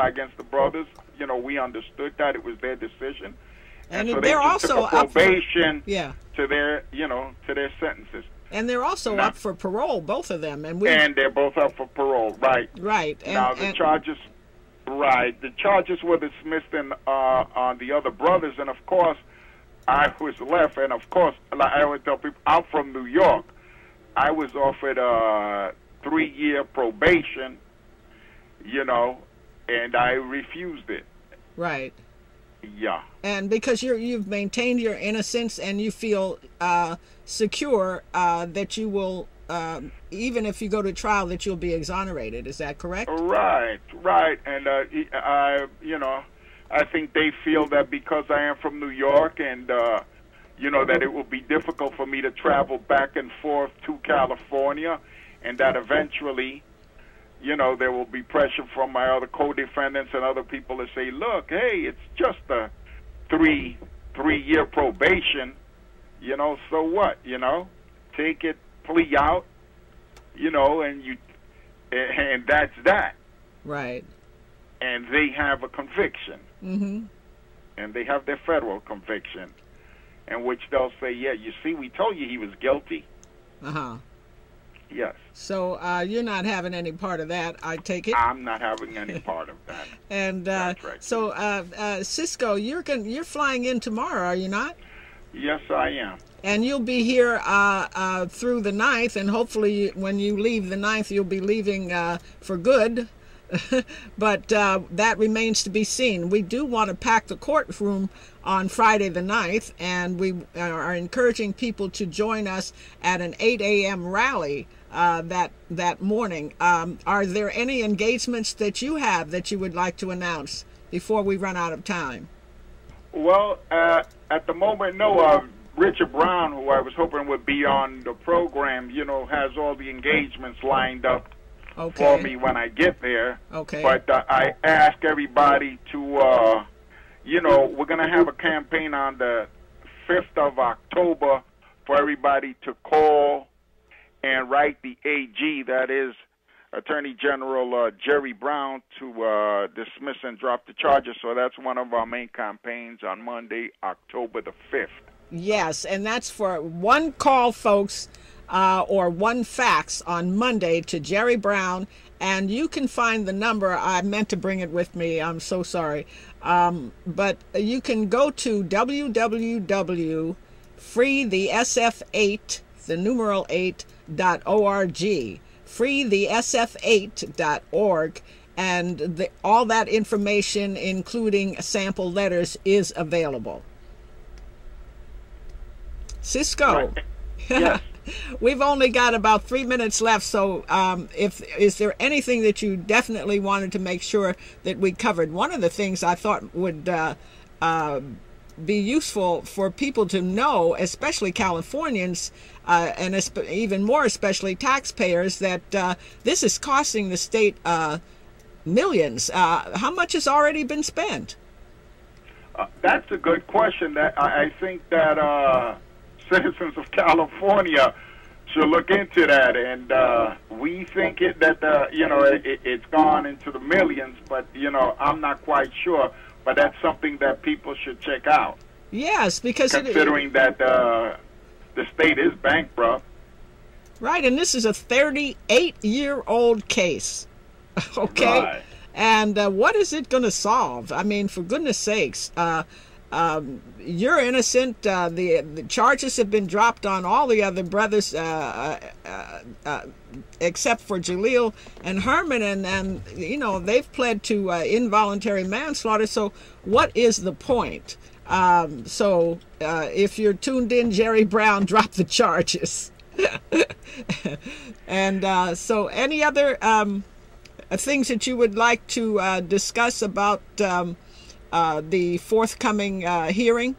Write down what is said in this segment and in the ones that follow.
testify against the brothers. You know, we understood that it was their decision. And so they're they just also took a probation yeah. to their, you know, to their sentences. And they're also now, up for parole, both of them. And they're both up for parole, right? Right. Now the charges, right? The charges were dismissed on the other brothers, and of course, I was left. And of course, like I always tell people, I'm from New York. I was offered a 3-year probation, you know, and I refused it. Right. Yeah. And because you've maintained your innocence and you feel secure that you will, even if you go to trial, that you'll be exonerated. Is that correct? Right. And you know, I think they feel that because I am from New York, and you know, that it will be difficult for me to travel back and forth to California, and that eventually, you know, there will be pressure from my other co-defendants and other people to say, look, hey, it's just a three-year probation, you know, so what, you know, take it, plea out, you know, and that's that. Right. And they have a conviction. Mm-hmm. And they have their federal conviction, in which they'll say, yeah, you see, we told you he was guilty. Uh-huh. Yes. So you're not having any part of that, I take it? I'm not having any part of that. And that's right. So, Cisco, you're flying in tomorrow, are you not? Yes, I am. And you'll be here through the 9th, and hopefully when you leave the 9th, you'll be leaving for good. But that remains to be seen. We do want to pack the courtroom on Friday the 9th, and we are encouraging people to join us at an 8 a.m. rally that morning. Are there any engagements that you have that you would like to announce before we run out of time? Well, at the moment, no. Richard Brown, who I was hoping would be on the program, you know, has all the engagements lined up for me when I get there. Okay. But I ask everybody to, you know, we're going to have a campaign on the 5th of October for everybody to call and write the AG, that is Attorney General Jerry Brown, to dismiss and drop the charges. So that's one of our main campaigns on Monday, October the 5th. Yes, and that's for one call, folks, or one fax on Monday to Jerry Brown. And you can find the number. I meant to bring it with me. I'm so sorry. But you can go to www.freethesf8, the numeral 8.org, freethesf8.org, and all that information, including sample letters, is available. Cisco. Right. Yes. We've only got about 3 minutes left, so is there anything that you definitely wanted to make sure that we covered? One of the things I thought would be useful for people to know, especially Californians, and even more especially taxpayers, that this is costing the state millions. How much has already been spent? That's a good question. That I think that citizens of California should look into that, and we think that you know, it's gone into the millions, but you know, I'm not quite sure. But that's something that people should check out. Yes, because considering that the state is bankrupt. Right, and this is a 38-year-old case. Okay, right. And what is it going to solve? I mean, for goodness sakes. You're innocent. The charges have been dropped on all the other brothers except for Jaleel and Herman, and you know, they've pled to involuntary manslaughter. So what is the point? If you're tuned in, Jerry Brown, drop the charges. And so any other things that you would like to discuss about the forthcoming hearing?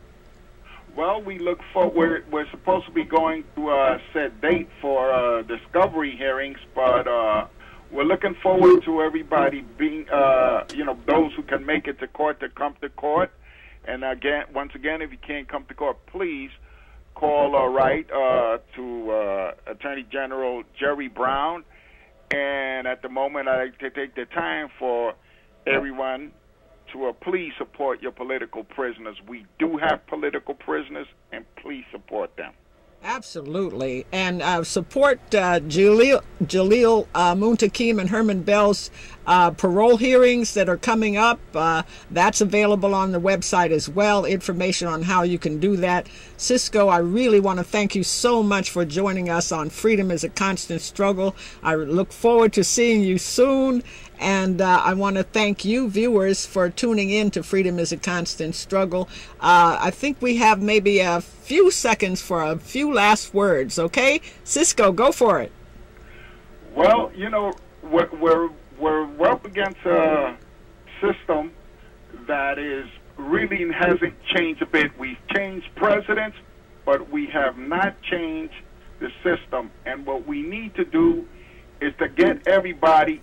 Well, we look forward. We're supposed to be going to a set date for discovery hearings, but we're looking forward to everybody being, you know, those who can make it to court to come to court. And once again, if you can't come to court, please call or write to Attorney General Jerry Brown. And at the moment, I like to take the time for everyone to please support your political prisoners. We do have political prisoners, and please support them. Absolutely. And support Jaleel Muntakim and Herman Bell's parole hearings that are coming up. That's available on the website as well, information on how you can do that. Cisco, I really want to thank you so much for joining us on Freedom is a Constant Struggle. I look forward to seeing you soon. And I want to thank you, viewers, for tuning in to Freedom is a Constant Struggle. I think we have maybe a few seconds for a few last words, okay? Cisco, go for it. Well, you know, we're up against a system that is really hasn't changed a bit. We've changed presidents, but we have not changed the system. And what we need to do is to get everybody...